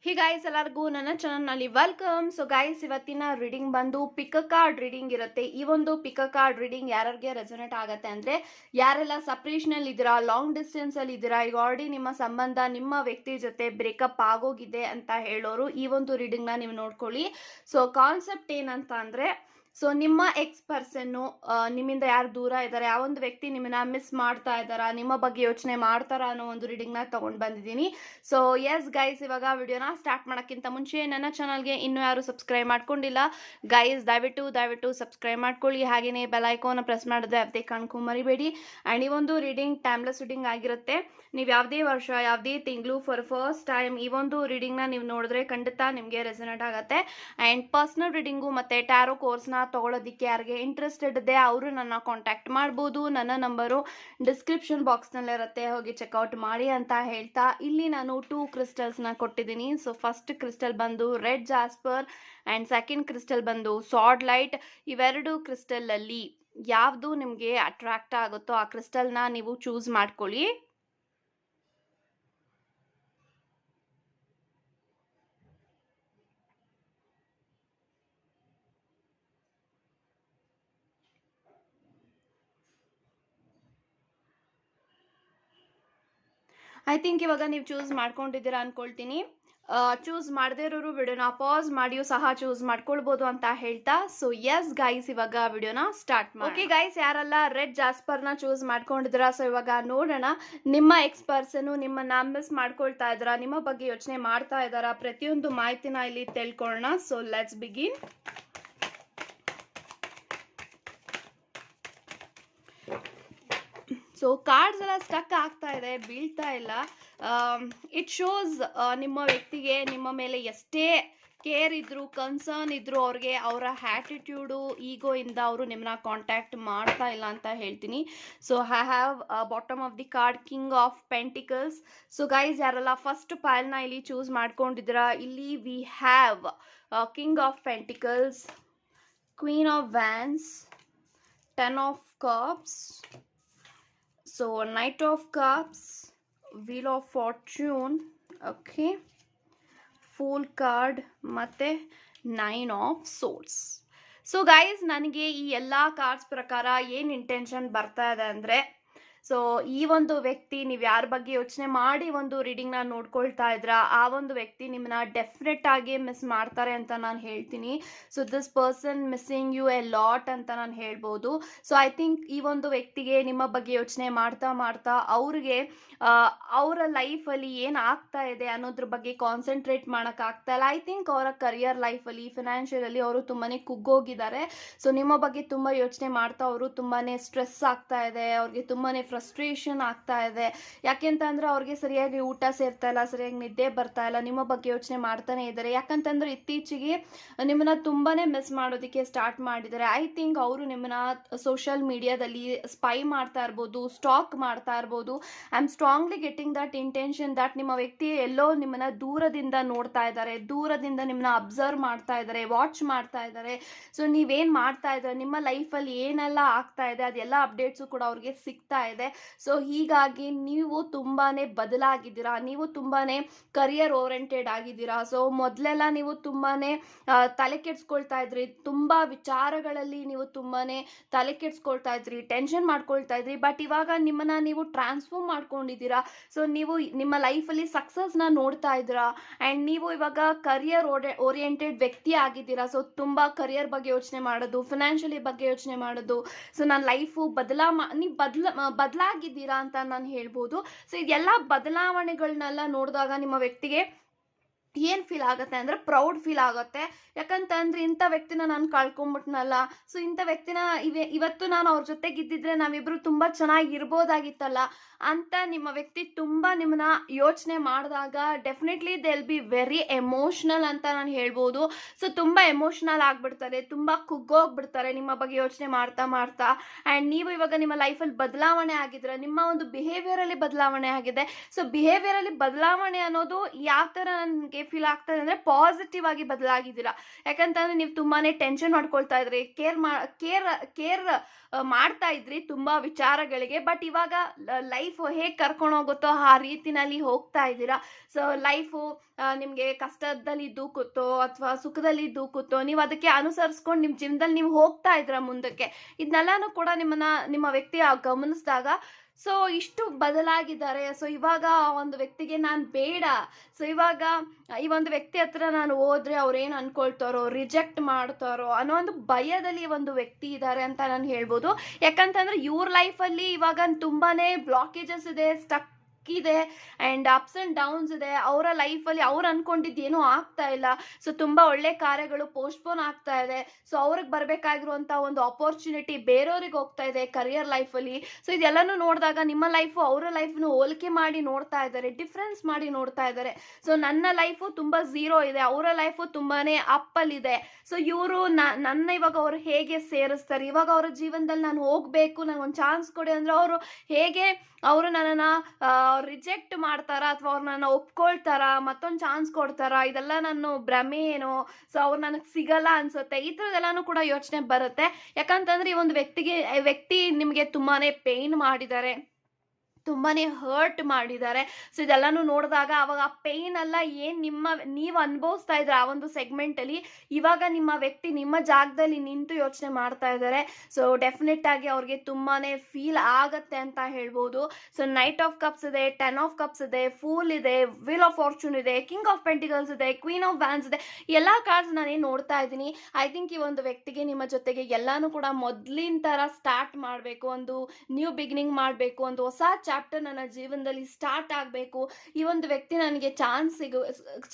Hey guys, ಎಲ್ಲರಿಗೂ ನನ್ನ ಚಾನಲ್ನಲ್ಲಿ ವೆಲ್ಕಮ್. ಸೊ ಗೈಸ್, ಇವತ್ತಿನ ರೀಡಿಂಗ್ ಬಂದು ಪಿಕ್ ಕಾರ್ಡ್ ರೀಡಿಂಗ್ ಇರುತ್ತೆ. ಈ ಒಂದು ಪಿಕ್ ಕಾರ್ಡ್ ರೀಡಿಂಗ್ ಯಾರಿಗೆ ರೆಸೊನೇಟ್ ಆಗುತ್ತೆ ಅಂದ್ರೆ, ಯಾರೆಲ್ಲ ಸಪ್ರೇಷನಲ್ಲಿ ಇದ್ದೀರಾ, ಲಾಂಗ್ ಡಿಸ್ಟೆನ್ಸ್ ಅಲ್ಲಿ ಇದ್ದೀರಾ, ಈಗ ಆಲ್ರೆಡಿ ನಿಮ್ಮ ಸಂಬಂಧ ನಿಮ್ಮ ವ್ಯಕ್ತಿ ಜೊತೆ ಬ್ರೇಕಪ್ ಆಗೋಗಿದೆ ಅಂತ ಹೇಳೋರು ಈ ಒಂದು ರೀಡಿಂಗ್ ನ ನೀವು ನೋಡ್ಕೊಳ್ಳಿ. ಸೊ ಕಾನ್ಸೆಪ್ಟ್ ಏನಂತ ಅಂದ್ರೆ, ಸೊ ನಿಮ್ಮ ಎಕ್ಸ್ ಪರ್ಸನ್ನು ನಿಮ್ಮಿಂದ ಯಾರು ದೂರ ಇದ್ದಾರೆ, ಆ ಒಂದು ವ್ಯಕ್ತಿ ನಿಮ್ಮನ್ನ ಮಿಸ್ ಮಾಡ್ತಾ ಇದ್ದಾರಾ, ನಿಮ್ಮ ಬಗ್ಗೆ ಯೋಚನೆ ಮಾಡ್ತಾರಾ ಅನ್ನೋ ಒಂದು ರೀಡಿಂಗ್ ನ ತಗೊಂಡ್ ಬಂದಿದ್ದೀನಿ. ಸೊ ಎಸ್ ಗೈಸ್, ಇವಾಗ ವಿಡಿಯೋನ ಸ್ಟಾರ್ಟ್ ಮಾಡೋಕ್ಕಿಂತ ಮುಂಚೆ ನನ್ನ ಚಾನಲ್ಗೆ ಇನ್ನೂ ಯಾರು ಸಬ್ಸ್ಕ್ರೈಬ್ ಮಾಡ್ಕೊಂಡಿಲ್ಲ ಗೈಸ್, ದಯವಿಟ್ಟು ಸಬ್ಸ್ಕ್ರೈಬ್ ಮಾಡ್ಕೊಳ್ಳಿ. ಹಾಗೇನೆ ಬೆಲ್ ಐಕಾನ್ ಪ್ರೆಸ್ ಮಾಡಿದ್ರೆ ಅದೇ ಕಾಣ್ಕೊಂಡ್ ಮರಿಬೇಡಿ. ಅಂಡ್ ಈ ಒಂದು ರೀಡಿಂಗ್ ಟೈಮ್ಲೆಸ್ ರೀಡಿಂಗ್ ಆಗಿರುತ್ತೆ. ನೀವು ಯಾವುದೇ ವರ್ಷ ಯಾವುದೇ ತಿಂಗಳು ಫಾರ್ ಫಸ್ಟ್ ಟೈಮ್ ಈ ಒಂದು ರೀಡಿಂಗ್ ನ ನೀವು ನೋಡಿದ್ರೆ ಖಂಡಿತ ನಿಮಗೆ ರೆಸೊನೇಟ್ ಆಗುತ್ತೆ. ಅಂಡ್ ಪರ್ಸನಲ್ ರೀಡಿಂಗು ಮತ್ತೆ ಟ್ಯಾರೋ ಕೋರ್ಸ್ನ ತಗೊಳ್ಳೋದಿಕ್ಕೆ ಯಾರಿಗೆ ಇಂಟ್ರೆಸ್ಟೆಡ್ ಇದೆ ಅವರು ನನ್ನ ಕಾಂಟ್ಯಾಕ್ಟ್ ಮಾಡ್ಬೋದು. ನನ್ನ ನಂಬರು ಡಿಸ್ಕ್ರಿಪ್ಷನ್ ಬಾಕ್ಸ್ನಲ್ಲಿ ಇರುತ್ತೆ, ಹೋಗಿ ಚೆಕ್ಔಟ್ ಮಾಡಿ ಅಂತ ಹೇಳ್ತಾ, ಇಲ್ಲಿ ನಾನು 2 ಕ್ರಿಸ್ಟಲ್ಸ್ನ ಕೊಟ್ಟಿದ್ದೀನಿ. ಸೊ ಫಸ್ಟ್ ಕ್ರಿಸ್ಟಲ್ ಬಂದು red jasper and second crystal ಬಂದು ಸಾಡ್ ಲೈಟ್. ಇವೆರಡು ಕ್ರಿಸ್ಟಲಲ್ಲಿ ಯಾವುದು ನಿಮಗೆ ಅಟ್ರಾಕ್ಟ್ ಆಗುತ್ತೋ ಆ ಕ್ರಿಸ್ಟಲ್ನ ನೀವು ಚೂಸ್ ಮಾಡ್ಕೊಳ್ಳಿ. ಐ ಥಿಂಕ್ ಇವಾಗ ನೀವು ಚೂಸ್ ಮಾಡ್ಕೊಂಡಿದ್ದೀರಾ ಅನ್ಕೊಳ್ತೀನಿ. ಚೂಸ್ ಮಾಡದೇ ಇರೋರು ವಿಡಿಯೋನ ಪಾಸ್ ಮಾಡಿಯೂ ಸಹ ಚೂಸ್ ಮಾಡ್ಕೊಳ್ಬೋದು ಅಂತ ಹೇಳ್ತಾ, ಸೊ ಎಸ್ ಗೈಸ್, ಇವಾಗ ವಿಡಿಯೋನ ಸ್ಟಾರ್ಟ್ ಮಾಡಿ. ಓಕೆ ಗೈಸ್, ಯಾರೆಲ್ಲ ರೆಡ್ ಜಾಸ್ಪರ್ನ ಚೂಸ್ ಮಾಡ್ಕೊಂಡಿದ್ದೀರಾ, ಸೊ ಇವಾಗ ನೋಡೋಣ ನಿಮ್ಮ ಎಕ್ಸ್ ಪರ್ಸನ್ ನಿಮ್ಮನ್ನ ಮಿಸ್ ಮಾಡ್ಕೊಳ್ತಾ ಇದ್ದಾರಾ, ನಿಮ್ಮ ಬಗ್ಗೆ ಯೋಚನೆ ಮಾಡ್ತಾ ಇದ್ದಾರಾ, ಪ್ರತಿಯೊಂದು ಮಾಹಿತಿನ ಇಲ್ಲಿ ತಿಳ್ಕೊಳ್ಳೋಣ. So let's begin. So cards ಎಲ್ಲ ಸ್ಟಕ್ ಆಗ್ತಾ ಇದೆ, ಬೀಳ್ತಾ ಇಲ್ಲ. ಇಟ್ ಶೋಸ್ ನಿಮ್ಮ ವ್ಯಕ್ತಿಗೆ ನಿಮ್ಮ ಮೇಲೆ ಎಷ್ಟೇ ಕೇರ್ ಇದ್ರು, ಕನ್ಸರ್ನ್ ಇದ್ರು, ಅವ್ರಿಗೆ ಅವರ ಆ್ಯಟಿಟ್ಯೂಡು ಈಗೋ ಇಂದ ಅವರು ನಿಮ್ಮನ್ನ ಕಾಂಟ್ಯಾಕ್ಟ್ ಮಾಡ್ತಾ ಇಲ್ಲ ಅಂತ ಹೇಳ್ತೀನಿ. So I have bottom of the card king of pentacles. So guys, ಯಾರೆಲ್ಲ ಫಸ್ಟ್ ಪೈಲ್ನ ಇಲ್ಲಿ ಚೂಸ್ ಮಾಡ್ಕೊಂಡಿದ್ದೀರಾ, ಇಲ್ಲಿ we have king of pentacles, queen of wands, 10 of cups, so Knight of Cups, Wheel of Fortune, okay, Fool card ಮತ್ತೆ 9 of Swords. So guys, ನನಗೆ ಈ ಎಲ್ಲ cards ಪ್ರಕಾರ ಏನು ಇಂಟೆನ್ಷನ್ ಬರ್ತಾ ಇದೆ ಅಂದರೆ, ಸೊ ಈ ಒಂದು ವ್ಯಕ್ತಿ ನೀವು ಯಾರ ಬಗ್ಗೆ ಯೋಚನೆ ಮಾಡಿ ಒಂದು ರೀಡಿಂಗ್ನ ನೋಡ್ಕೊಳ್ತಾ ಇದ್ರಾ, ಆ ಒಂದು ವ್ಯಕ್ತಿ ನಿಮ್ಮನ್ನ ಡೆಫಿನೆಟ್ ಆಗಿ ಮಿಸ್ ಮಾಡ್ತಾರೆ ಅಂತ ನಾನು ಹೇಳ್ತೀನಿ. So this person missing you a lot ಅಂತ ನಾನು ಹೇಳ್ಬೋದು. ಸೊ ಐ ಥಿಂಕ್ ಈ ಒಂದು ವ್ಯಕ್ತಿಗೆ ನಿಮ್ಮ ಬಗ್ಗೆ ಯೋಚನೆ ಮಾಡ್ತಾ ಮಾಡ್ತಾ ಅವ್ರಿಗೆ ಅವರ ಲೈಫಲ್ಲಿ ಏನು ಆಗ್ತಾ ಇದೆ ಅನ್ನೋದ್ರ ಬಗ್ಗೆ ಕಾನ್ಸಂಟ್ರೇಟ್ ಮಾಡೋಕ್ಕಾಗ್ತಾ ಇಲ್ಲ. ಐ ಥಿಂಕ್ ಅವರ ಕರಿಯರ್ ಲೈಫಲ್ಲಿ ಫಿನಾನ್ಷಿಯಲಿ ಅವರು ತುಂಬಾ ಕುಗ್ಗೋಗಿದ್ದಾರೆ. ಸೊ ನಿಮ್ಮ ಬಗ್ಗೆ ತುಂಬ ಯೋಚನೆ ಮಾಡ್ತಾ ಅವರು ತುಂಬಾ ಸ್ಟ್ರೆಸ್ ಆಗ್ತಾ ಇದೆ, ಅವ್ರಿಗೆ ತುಂಬಾ ಫ್ರಸ್ಟ್ರೇಷನ್ ಆಗ್ತಾ ಇದೆ. ಯಾಕೆಂತಂದ್ರೆ ಅವ್ರಿಗೆ ಸರಿಯಾಗಿ ಊಟ ಸೇರ್ತಾ ಇಲ್ಲ, ಸರಿಯಾಗಿ ನಿದ್ದೆ ಬರ್ತಾ ಇಲ್ಲ, ನಿಮ್ಮ ಬಗ್ಗೆ ಯೋಚನೆ ಮಾಡ್ತಾನೆ ಇದ್ದಾರೆ. ಯಾಕಂತಂದ್ರೆ ಇತ್ತೀಚೆಗೆ ನಿಮ್ಮನ್ನ ತುಂಬಾನೇ ಮಿಸ್ ಮಾಡೋದಕ್ಕೆ ಸ್ಟಾರ್ಟ್ ಮಾಡಿದ್ದಾರೆ. ಐ ಥಿಂಕ್ ಅವರು ನಿಮ್ಮನ್ನ ಸೋಷಿಯಲ್ ಮೀಡಿಯಾದಲ್ಲಿ ಸ್ಪೈ ಮಾಡ್ತಾ ಇರ್ಬೋದು, ಸ್ಟಾಕ್ ಮಾಡ್ತಾ ಇರ್ಬೋದು. I am strongly getting that intention that ನಿಮ್ಮ ವ್ಯಕ್ತಿ ಎಲ್ಲೋ ನಿಮ್ಮನ್ನ ದೂರದಿಂದ ನೋಡ್ತಾ ಇದ್ದಾರೆ, ದೂರದಿಂದ ನಿಮ್ಮನ್ನ ಅಬ್ಸರ್ವ್ ಮಾಡ್ತಾ ಇದ್ದಾರೆ, ವಾಚ್ ಮಾಡ್ತಾ ಇದ್ದಾರೆ. ಸೊ ನೀವೇನ್ ಮಾಡ್ತಾ ಇದ್ದಾರೆ, ನಿಮ್ಮ ಲೈಫಲ್ಲಿ ಏನೆಲ್ಲ ಆಗ್ತಾ ಇದೆ ಅದೆಲ್ಲ ಅಪ್ಡೇಟ್ಸು ಕೂಡ ಅವ್ರಿಗೆ ಸಿಗ್ತಾ ಇದೆ. ಸೊ ಹೀಗಾಗಿ ನೀವು ತುಂಬಾನೇ ಬದಲಾಗಿದ್ದೀರಾ, ನೀವು ತುಂಬಾನೇ ಕರಿಯರ್ ಓರಿಯೆಂಟೆಡ್ ಆಗಿದ್ದೀರಾ. ಸೊ ಮೊದಲೆಲ್ಲ ನೀವು ತುಂಬಾನೇ ತಲೆ ಕೆಡ್ಸ್ಕೊಳ್ತಾ ಇದ್ರಿ, ತುಂಬಾ ವಿಚಾರಗಳಲ್ಲಿ ನೀವು ತುಂಬಾನೇ ತಲೆ ಕೆಡ್ಸ್ಕೊಳ್ತಾ ಇದ್ರಿ, ಟೆನ್ಷನ್ ಮಾಡ್ಕೊಳ್ತಾ ಇದ್ರಿ. ಬಟ್ ಇವಾಗ ನಿಮ್ಮನ್ನ ನೀವು ಟ್ರಾನ್ಸ್ಫಾರ್ಮ್ ಮಾಡ್ಕೊಂಡಿದ್ದೀರಾ. ಸೊ ನೀವು ನಿಮ್ಮ ಲೈಫಲ್ಲಿ ಸಕ್ಸಸ್ನ ನೋಡ್ತಾ ಇದ್ದೀರಾ ಆ್ಯಂಡ್ ನೀವು ಇವಾಗ ಕರಿಯರ್ ಓರಿಯೆಂಟೆಡ್ ವ್ಯಕ್ತಿ ಆಗಿದ್ದೀರಾ. ಸೊ ತುಂಬಾ ಕರಿಯರ್ ಬಗ್ಗೆ ಯೋಚನೆ ಮಾಡೋದು, ಫಿನಾನ್ಷಿಯಲಿ ಬಗ್ಗೆ ಯೋಚನೆ ಮಾಡೋದು. ಸೊ ನನ್ನ ಲೈಫು ನೀವು ಬದಲಾಗಿದ್ದೀರಾ ಅಂತ ನಾನು ಹೇಳ್ಬೋದು. ಸೊ ಇದೆಲ್ಲ ಬದಲಾವಣೆಗಳನ್ನೆಲ್ಲ ನೋಡಿದಾಗ ನಿಮ್ಮ ವ್ಯಕ್ತಿಗೆ ಏನು ಫೀಲ್ ಆಗುತ್ತೆ ಅಂದರೆ ಪ್ರೌಡ್ ಫೀಲ್ ಆಗುತ್ತೆ. ಯಾಕಂತಂದ್ರೆ ಇಂಥ ವ್ಯಕ್ತಿನ ನಾನು ಕಳ್ಕೊಂಬಿಟ್ನಲ್ಲ, ಸೊ ಇಂಥ ವ್ಯಕ್ತಿನ ಇವತ್ತು ನಾನು ಅವ್ರ ಜೊತೆಗಿದ್ದಿದ್ರೆ ನಾವಿಬ್ರು ತುಂಬ ಚೆನ್ನಾಗಿರ್ಬೋದಾಗಿತ್ತಲ್ಲ ಅಂತ ನಿಮ್ಮ ವ್ಯಕ್ತಿ ತುಂಬ ನಿಮ್ಮನ್ನ ಯೋಚನೆ ಮಾಡಿದಾಗ definitely they will be very emotional ಅಂತ ನಾನು ಹೇಳ್ಬೋದು. ಸೊ ತುಂಬ ಎಮೋಷ್ನಲ್ ಆಗಿಬಿಡ್ತಾರೆ, ತುಂಬ ಕುಗ್ಗೋಗ್ಬಿಡ್ತಾರೆ ನಿಮ್ಮ ಬಗ್ಗೆ ಯೋಚನೆ ಮಾಡ್ತಾ ಮಾಡ್ತಾ. ಆ್ಯಂಡ್ ನೀವು ಇವಾಗ ನಿಮ್ಮ ಲೈಫಲ್ಲಿ ಬದಲಾವಣೆ ಆಗಿದ್ರೆ, ನಿಮ್ಮ ಒಂದು ಬಿಹೇವಿಯರಲ್ಲಿ ಬದಲಾವಣೆ ಆಗಿದೆ. ಸೊ ಬಿಹೇವಿಯರಲ್ಲಿ ಬದಲಾವಣೆ ಅನ್ನೋದು ಯಾವ ಥರ ನನಗೆ ಫೀಲ್ ಆಗ್ತಾ ಇದೆ ಅಂದ್ರೆ ಪಾಸಿಟಿವ್ ಆಗಿ ಬದಲಾಗಿದ್ದೀರಾ. ಯಾಕಂತಂದ್ರೆ ನೀವು ತುಂಬಾನೇ ಟೆನ್ಷನ್ ಮಾಡ್ಕೊಳ್ತಾ ಇದ್ರಿ, ಕೇರ್ ಮಾಡ್ತಾ ಇದ್ರಿ ತುಂಬಾ ವಿಚಾರಗಳಿಗೆ. ಬಟ್ ಇವಾಗ ಲೈಫ್ ಹೇಗ್ ಕರ್ಕೊಂಡು ಹೋಗುತ್ತೋ ಆ ರೀತಿನಲ್ಲಿ ಹೋಗ್ತಾ ಇದ್ದೀರಾ. ಸೊ ಲೈಫು ನಿಮ್ಗೆ ಕಷ್ಟದಲ್ಲಿ ದೂಕುತ್ತೋ ಅಥವಾ ಸುಖದಲ್ಲಿ ದೂಕುತ್ತೋ, ನೀವು ಅದಕ್ಕೆ ಅನುಸರಿಸ್ಕೊಂಡು ನಿಮ್ಮ ಜೀವನದಲ್ಲಿ ನೀವು ಹೋಗ್ತಾ ಇದ್ರ ಮುಂದಕ್ಕೆ. ಇದನ್ನೆಲ್ಲಾನು ಕೂಡ ನಿಮ್ಮ ವ್ಯಕ್ತಿ ಗಮನಿಸಿದಾಗ ಸೊ ಇಷ್ಟು ಬದಲಾಗಿದ್ದಾರೆ. ಸೊ ಇವಾಗ ಆ ಒಂದು ವ್ಯಕ್ತಿಗೆ ನಾನು ಬೇಡ, ಸೊ ಇವಾಗ ಈ ಒಂದು ವ್ಯಕ್ತಿ ಹತ್ರ ನಾನು ಹೋದ್ರೆ ಅವ್ರು ಏನು ಅನ್ಕೊಳ್ತಾರೋ, ರಿಜೆಕ್ಟ್ ಮಾಡ್ತಾರೋ ಅನ್ನೋ ಒಂದು ಭಯದಲ್ಲಿ ಒಂದು ವ್ಯಕ್ತಿ ಇದ್ದಾರೆ ಅಂತ ನಾನು ಹೇಳ್ಬೋದು. ಯಾಕಂತಂದ್ರೆ ಇವ್ರ ಲೈಫಲ್ಲಿ ಇವಾಗ ತುಂಬಾನೇ ಬ್ಲಾಕೇಜಸ್ ಇದೆ, ಸ್ಟಕ್ ಇದೆ ಅಂಡ್ ಅಪ್ಸ್ ಅಂಡ್ ಡೌನ್ಸ್ ಇದೆ. ಅವರ ಲೈಫಲ್ಲಿ ಅವ್ರು ಅನ್ಕೊಂಡಿದ್ದು ಏನೂ ಆಗ್ತಾ ಇಲ್ಲ. ಸೊ ತುಂಬಾ ಒಳ್ಳೆ ಕಾರ್ಯಗಳು ಪೋಸ್ಟ್ಪೋನ್ ಆಗ್ತಾ ಇದೆ. ಸೊ ಅವ್ರಿಗೆ ಬರ್ಬೇಕಾಗಿರುವಂತ ಒಂದು ಅಪರ್ಚುನಿಟಿ ಬೇರೆಯವ್ರಿಗೆ ಹೋಗ್ತಾ ಇದೆ ಕರಿಯರ್ ಲೈಫಲ್ಲಿ. ಸೊ ಇದೆಲ್ಲಾನು ನೋಡಿದಾಗ ನಿಮ್ಮ ಲೈಫು ಅವರ ಲೈಫ್ನು ಹೋಲಿಕೆ ಮಾಡಿ ನೋಡ್ತಾ ಇದ್ದಾರೆ, ಡಿಫ್ರೆನ್ಸ್ ಮಾಡಿ ನೋಡ್ತಾ ಇದ್ದಾರೆ. ಸೊ ನನ್ನ ಲೈಫು ತುಂಬಾ ಝೀರೋ ಇದೆ, ಅವರ ಲೈಫು ತುಂಬಾನೇ ಅಪ್ಪಲ್ಲಿದೆ. ಸೊ ಇವರು ನನ್ನ ಇವಾಗ ಅವ್ರು ಹೇಗೆ ಸೇರಿಸ್ತಾರೆ, ಇವಾಗ ಅವರ ಜೀವನದಲ್ಲಿ ನಾನು ಹೋಗ್ಬೇಕು, ನನಗೊಂದು ಚಾನ್ಸ್ ಕೊಡಿ ಅಂದ್ರೆ ಅವರು ಹೇಗೆ ಅವರು ನನ್ನನ್ನು ರಿಜೆಕ್ಟ್ ಮಾಡ್ತಾರ ಅಥವಾ ಅವ್ರು ನನ್ನ ಒಪ್ಕೊಳ್ತಾರ, ಮತ್ತೊಂದು ಚಾನ್ಸ್ ಕೊಡ್ತಾರ, ಇದೆಲ್ಲ ನಾನು ಭ್ರಮೆ ಏನೋ, ಸೊ ಅವ್ರು ನನಗೆ ಸಿಗಲ್ಲ ಅನ್ಸುತ್ತೆ. ಈ ಥರದ್ದೆಲ್ಲಾನು ಕೂಡ ಯೋಚನೆ ಬರುತ್ತೆ. ಯಾಕಂತಂದ್ರೆ ಈ ಒಂದು ವ್ಯಕ್ತಿ ನಿಮಗೆ ತುಂಬಾನೇ ಪೇನ್ ಮಾಡಿದ್ದಾರೆ, ತುಂಬಾನೇ ಹರ್ಟ್ ಮಾಡಿದ್ದಾರೆ. ಸೊ ಇದೆಲ್ಲಾನು ನೋಡಿದಾಗ ಅವಾಗ ಆ ಪೇನ್ ಎಲ್ಲ ಏನ್ ನೀವು ಅನುಭವಿಸ್ತಾ ಇದ್ರೆ ಆ ಒಂದು ಸೆಗ್ಮೆಂಟ್ ಅಲ್ಲಿ, ಇವಾಗ ನಿಮ್ಮ ವ್ಯಕ್ತಿ ನಿಮ್ಮ ಜಾಗದಲ್ಲಿ ನಿಂತು ಯೋಚನೆ ಮಾಡ್ತಾ ಇದ್ದಾರೆ. ಸೊ ಡೆಫಿನೆಟ್ ಆಗಿ ಅವ್ರಿಗೆ ತುಂಬಾನೇ ಫೀಲ್ ಆಗತ್ತೆ ಅಂತ ಹೇಳ್ಬೋದು. ಸೊ ನೈಟ್ ಆಫ್ ಕಪ್ಸ್ ಇದೆ, 10 ಆಫ್ ಕಪ್ಸ್ ಇದೆ, ಫೂಲ್ ಇದೆ, ವೀಲ್ ಆಫ್ ಫಾರ್ಚೂನ್ ಇದೆ, ಕಿಂಗ್ ಆಫ್ ಪೆಂಟಿಕಲ್ಸ್ ಇದೆ, ಕ್ವೀನ್ ಆಫ್ ವ್ಯಾನ್ಸ್ ಇದೆ. ಎಲ್ಲಾ ಕಾರ್ಡ್ಸ್ ನಾನೇನ್ ನೋಡ್ತಾ ಇದ್ದೀನಿ. ಐ ಥಿಂಕ್ ಈ ಒಂದು ವ್ಯಕ್ತಿಗೆ ನಿಮ್ಮ ಜೊತೆಗೆ ಎಲ್ಲಾನು ಕೂಡ ಮೊದ್ಲಿನ ತರ ಸ್ಟಾರ್ಟ್ ಮಾಡ್ಬೇಕು, ಒಂದು ನ್ಯೂ ಬಿಗಿನಿಂಗ್ ಮಾಡ್ಬೇಕು, ಒಂದು ಹೊಸ ಚಾಪ್ಟರ್ ನನ್ನ ಜೀವನದಲ್ಲಿ ಸ್ಟಾರ್ಟ್ ಆಗಬೇಕು. ಈ ಒಂದು ವ್ಯಕ್ತಿ ನನಗೆ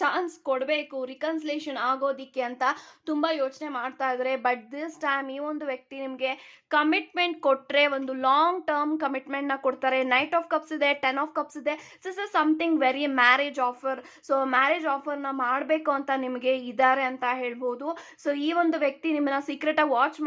ಚಾನ್ಸ್ ಕೊಡಬೇಕು ರಿಕನ್ಸಿಲೇಷನ್ ಆಗೋದಿಕ್ಕೆ ಅಂತ ತುಂಬಾ ಯೋಚನೆ ಮಾಡ್ತಾ ಇದ್ದಾರೆ. ಬಟ್ ದಿಸ್ ಟೈಮ್ ಈ ಒಂದು ವ್ಯಕ್ತಿ ನಿಮಗೆ ಕಮಿಟ್ಮೆಂಟ್ ಕೊಟ್ರೆ ಒಂದು ಲಾಂಗ್ ಟರ್ಮ್ ಕಮಿಟ್ಮೆಂಟ್ ನ ಕೊಡ್ತಾರೆ. ನೈಟ್ ಆಫ್ ಕಪ್ಸ್ ಇದೆ, 10 ಆಫ್ ಕಪ್ಸ್ ಇದೆ. This is something very marriage offer. So marriage offer ನ ಮಾಡಬೇಕು ಅಂತ ನಿಮಗೆ ಇದ್ದಾರೆ ಅಂತ ಹೇಳ್ಬೋದು. ಸೊ ಈ ಒಂದು ವ್ಯಕ್ತಿ ನಿಮ್ಮನ್ನ ಸೀಕ್ರೆಟ್ ಆಗಿ ವಾಚ್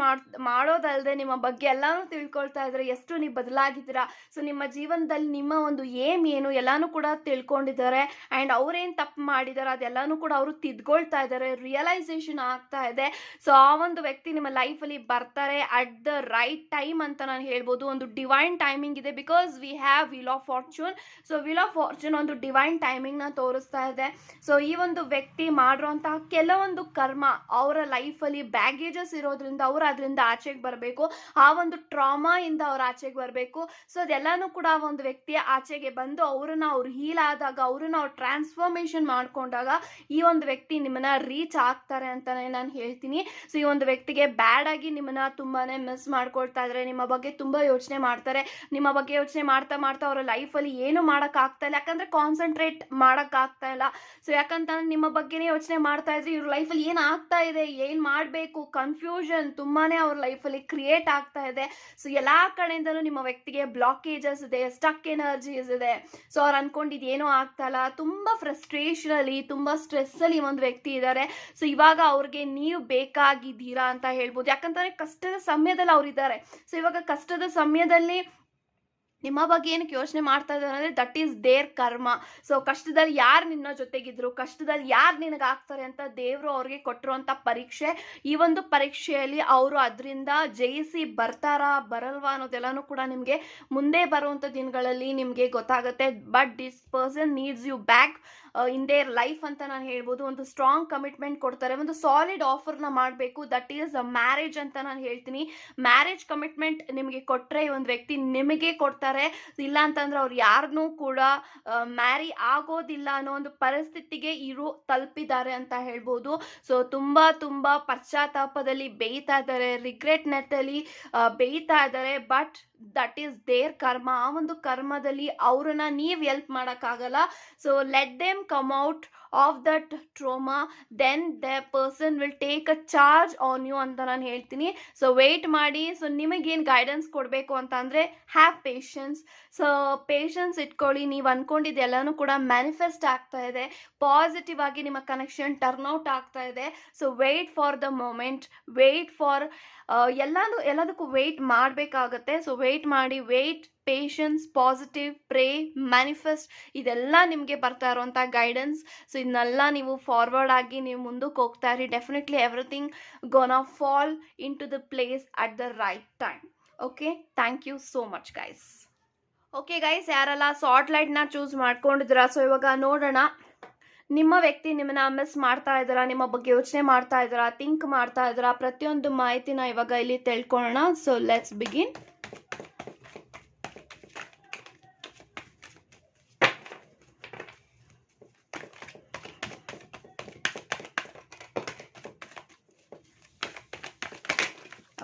ಮಾಡೋದಲ್ಲದೆ ನಿಮ್ಮ ಬಗ್ಗೆ ಎಲ್ಲಾನು ತಿಳ್ಕೊಳ್ತಾ ಇದ್ರೆ ಎಷ್ಟು ನೀವು ಬದಲಾಗಿದ್ದೀರಾ. ಸೊ ನಿಮ್ಮ ಜೀವನದಲ್ಲಿ ನಿಮ್ಮ ಒಂದು ಏಮ್ ಏನು ಎಲ್ಲಾನು ಕೂಡ ತಿಳ್ಕೊಂಡಿದ್ದಾರೆ. ಅಂಡ್ ಅವ್ರೇನ್ ತಪ್ಪು ಮಾಡಿದಾರೆ ಅದೆಲ್ಲಾನು ಕೂಡ ಅವರು ತಿದ್ಕೊಳ್ತಾ ಇದ್ದಾರೆ, ರಿಯಲೈಸೇಷನ್ ಆಗ್ತಾ ಇದೆ. ಸೊ ಆ ಒಂದು ವ್ಯಕ್ತಿ ನಿಮ್ಮ ಲೈಫ್ ಅಲ್ಲಿ ಬರ್ತಾರೆ ಅಟ್ ದ ರೈಟ್ ಟೈಮ್ ಅಂತ ನಾನು ಹೇಳ್ಬೋದು. ಒಂದು ಡಿವೈನ್ ಟೈಮಿಂಗ್ ಇದೆ, because we have wheel of fortune. So wheel of fortune ಒಂದು ಡಿವೈನ್ ಟೈಮಿಂಗ್ ನ ತೋರಿಸ್ತಾ ಇದೆ. ಸೊ ಈ ಒಂದು ವ್ಯಕ್ತಿ ಮಾಡಿರುವಂತಹ ಕೆಲವೊಂದು ಕರ್ಮ ಅವರ ಲೈಫ್ ಅಲ್ಲಿ ಬ್ಯಾಗೇಜಸ್ ಇರೋದ್ರಿಂದ ಅವ್ರು ಅದರಿಂದ ಆಚೆಗೆ ಬರಬೇಕು, ಆ ಒಂದು ಟ್ರಾಮಾ ಇಂದ ಅವ್ರ ಆಚೆಗೆ ಬರಬೇಕು. ಸೊ ಅದೆಲ್ಲಾನು ಕೂಡ ಒಂದು ವ್ಯಕ್ತಿಯ ಆಚೆಗೆ ಬಂದು ಅವ್ರು ಹೀಲ್ ಆದಾಗ, ಅವ್ರನ್ನ ಅವ್ರು ಟ್ರಾನ್ಸ್ಫಾರ್ಮೇಶನ್ ಮಾಡ್ಕೊಂಡಾಗ ಈ ಒಂದು ವ್ಯಕ್ತಿ ನಿಮ್ಮನ್ನ ರೀಚ್ ಆಗ್ತಾರೆ ಅಂತಾನೆ ನಾನು ಹೇಳ್ತೀನಿ. ಸೊ ಈ ಒಂದು ವ್ಯಕ್ತಿಗೆ ಬ್ಯಾಡ್ ಆಗಿ ನಿಮ್ಮನ್ನ ತುಂಬಾನೇ ಮಿಸ್ ಮಾಡ್ಕೊಳ್ತಾ ಇದ್ರೆ, ನಿಮ್ಮ ಬಗ್ಗೆ ತುಂಬಾ ಯೋಚನೆ ಮಾಡ್ತಾರೆ. ನಿಮ್ಮ ಬಗ್ಗೆ ಯೋಚನೆ ಮಾಡ್ತಾ ಮಾಡ್ತಾ ಅವರ ಲೈಫಲ್ಲಿ ಏನು ಮಾಡಕ್ ಆಗ್ತಾ ಇಲ್ಲ, ಯಾಕಂದ್ರೆ ಕಾನ್ಸಂಟ್ರೇಟ್ ಮಾಡಕ್ ಆಗ್ತಾ ಇಲ್ಲ. ಸೊ ಯಾಕಂತಂದ್ರೆ ನಿಮ್ಮ ಬಗ್ಗೆನೇ ಯೋಚನೆ ಮಾಡ್ತಾ ಇದ್ರೆ ಇವ್ರ ಲೈಫಲ್ಲಿ ಏನ್ ಆಗ್ತಾ ಇದೆ, ಏನ್ ಮಾಡ್ಬೇಕು, ಕನ್ಫ್ಯೂಷನ್ ತುಂಬಾನೇ ಅವ್ರ ಲೈಫಲ್ಲಿ ಕ್ರಿಯೇಟ್ ಆಗ್ತಾ ಇದೆ. ಸೊ ಎಲ್ಲಾ ಕಡೆಯಿಂದಲೂ ನಿಮ್ಮ ವ್ಯಕ್ತಿಗೆ ಬ್ಲಾಕೇಜಸ್ ಇದೆ, ಸ್ಟಕ್ ಎನರ್ಜೀಸ್ ಇದೆ. ಸೊ ಅವ್ರು ಅನ್ಕೊಂಡಿದ್ ಏನೋ ಆಗ್ತಾ ಇಲ್ಲ, ತುಂಬಾ ಫ್ರಸ್ಟ್ರೇಷನ್ ಅಲ್ಲಿ, ತುಂಬಾ ಸ್ಟ್ರೆಸ್ ಅಲ್ಲಿ ಒಂದು ವ್ಯಕ್ತಿ ಇದ್ದಾರೆ. ಸೊ ಇವಾಗ ಅವ್ರಿಗೆ ನೀವು ಬೇಕಾಗಿದ್ದೀರಾ ಅಂತ ಹೇಳ್ಬೋದು. ಯಾಕಂತಂದ್ರೆ ಕಷ್ಟದ ಸಮಯದಲ್ಲಿ ಅವ್ರು ಇದ್ದಾರೆ. ಸೊ ಇವಾಗ ಕಷ್ಟದ ಸಮಯದಲ್ಲಿ ನಿಮ್ಮ ಬಗ್ಗೆ ಏನಕ್ಕೆ ಯೋಚನೆ ಮಾಡ್ತಾ ಇದ್ದಾರೆ ಅಂದ್ರೆ ದಟ್ ಈಸ್ ದೇರ್ ಕರ್ಮ. ಸೊ ಕಷ್ಟದಲ್ಲಿ ಯಾರು ನಿನ್ನ ಜೊತೆಗಿದ್ರು, ಕಷ್ಟದಲ್ಲಿ ಯಾರು ನಿನಗೆ ಆಗ್ತಾರೆ ಅಂತ ದೇವರು ಅವ್ರಿಗೆ ಕೊಟ್ಟಿರುವಂತ ಪರೀಕ್ಷೆ. ಈ ಒಂದು ಪರೀಕ್ಷೆಯಲ್ಲಿ ಅವರು ಅದರಿಂದ ಜಯಿಸಿ ಬರ್ತಾರಾ ಬರಲ್ವಾ ಅನ್ನೋದೆಲ್ಲಾನು ಕೂಡ ನಿಮ್ಗೆ ಮುಂದೆ ಬರುವಂತ ದಿನಗಳಲ್ಲಿ ನಿಮ್ಗೆ ಗೊತ್ತಾಗುತ್ತೆ. But this person needs you back in their life ಅಂತ ನಾನು ಹೇಳ್ಬೋದು. ಒಂದು ಸ್ಟ್ರಾಂಗ್ ಕಮಿಟ್ಮೆಂಟ್ ಕೊಡ್ತಾರೆ, ಒಂದು ಸಾಲಿಡ್ ಆಫರ್ನ ಮಾಡಬೇಕು, ದಟ್ ಈಸ್ ಮ್ಯಾರೇಜ್ ಅಂತ ನಾನು ಹೇಳ್ತೀನಿ. ಮ್ಯಾರೇಜ್ ಕಮಿಟ್ಮೆಂಟ್ ನಿಮಗೆ ಕೊಟ್ಟರೆ ಈ ಒಂದು ವ್ಯಕ್ತಿ ನಿಮಗೆ ಕೊಡ್ತಾರೆ. ಇಲ್ಲ ಅಂತಂದ್ರೆ ಅವ್ರು ಯಾರನ್ನೂ ಕೂಡ ಮ್ಯಾರಿ ಆಗೋದಿಲ್ಲ ಅನ್ನೋ ಒಂದು ಪರಿಸ್ಥಿತಿಗೆ ತಲುಪಿದ್ದಾರೆ ಅಂತ ಹೇಳ್ಬೋದು. ಸೊ ತುಂಬಾ ಪಶ್ಚಾತ್ತಾಪದಲ್ಲಿ ಬೇಯ್ತಾ ಇದ್ದಾರೆ, ರಿಗ್ರೆಟ್ನೆಟ್ಟಲ್ಲಿ ಬೇಯ್ತಾ ಇದ್ದಾರೆ. ಬಟ್ ದಟ್ ಈಸ್ ದೇರ್ ಕರ್ಮ. ಆ ಒಂದು ಕರ್ಮದಲ್ಲಿ ಅವ್ರನ್ನ ನೀವು ಹೆಲ್ಪ್ ಮಾಡೋಕ್ಕಾಗಲ್ಲ. So let them come out of that trauma, then the person will take a charge on you ಅಂತ ನಾನು ಹೇಳ್ತೀನಿ. ಸೊ ವೇಟ್ ಮಾಡಿ. ಸೊ ನಿಮಗೇನು ಗೈಡೆನ್ಸ್ ಕೊಡಬೇಕು ಅಂತ ಅಂದರೆ ಹ್ಯಾವ್ ಪೇಷನ್ಸ್. ಸೊ ಪೇಷನ್ಸ್ ಇಟ್ಕೊಳ್ಳಿ. ನೀವು ಅನ್ಕೊಂಡಿದ್ದು ಎಲ್ಲನೂ ಕೂಡ ಮ್ಯಾನಿಫೆಸ್ಟ್ ಆಗ್ತಾ ಇದೆ, ಪಾಸಿಟಿವ್ ಆಗಿ ನಿಮ್ಮ ಕನೆಕ್ಷನ್ ಟರ್ನ್ ಔಟ್ ಆಗ್ತಾ ಇದೆ. So wait for the moment, wait for ಎಲ್ಲದಕ್ಕೂ ವೇಟ್ ಮಾಡಬೇಕಾಗತ್ತೆ. ಸೊ ವೇಟ್ ಮಾಡಿ, wait patience, positive, pray, manifest, ಇದೆಲ್ಲ ನಿಮಗೆ ಬರ್ತಾ ಇರುವಂಥ ಗೈಡೆನ್ಸ್. ಸೊ ಇದನ್ನೆಲ್ಲ ನೀವು ಫಾರ್ವರ್ಡ್ ಆಗಿ ನೀವು ಮುಂದಕ್ಕೆ ಹೋಗ್ತಾ ಇರಿ. Definitely everything gonna fall into the place at the right time. Okay, thank you so much guys. Okay guys, ಯಾರೆಲ್ಲ ಸಾಟ್ ಲೈಟ್ನ ಚೂಸ್ ಮಾಡ್ಕೊಂಡಿದ್ದೀರಾ, ಸೊ ಇವಾಗ ನೋಡೋಣ ನಿಮ್ಮ ವ್ಯಕ್ತಿ ನಿಮ್ಮನ್ನ ಮಿಸ್ ಮಾಡ್ತಾ ಇದ್ದಾರಾ, ನಿಮ್ಮ ಬಗ್ಗೆ ಯೋಚನೆ ಮಾಡ್ತಾ ಇದ್ದಾರಾ, ಥಿಂಕ್ ಮಾಡ್ತಾ ಇದ್ದಾರಾ, ಪ್ರತಿಯೊಂದು ಮಾಹಿತಿನ ಇವಾಗ ಇಲ್ಲಿ ತಿಳ್ಕೊಳ್ಳೋಣ. So let's begin.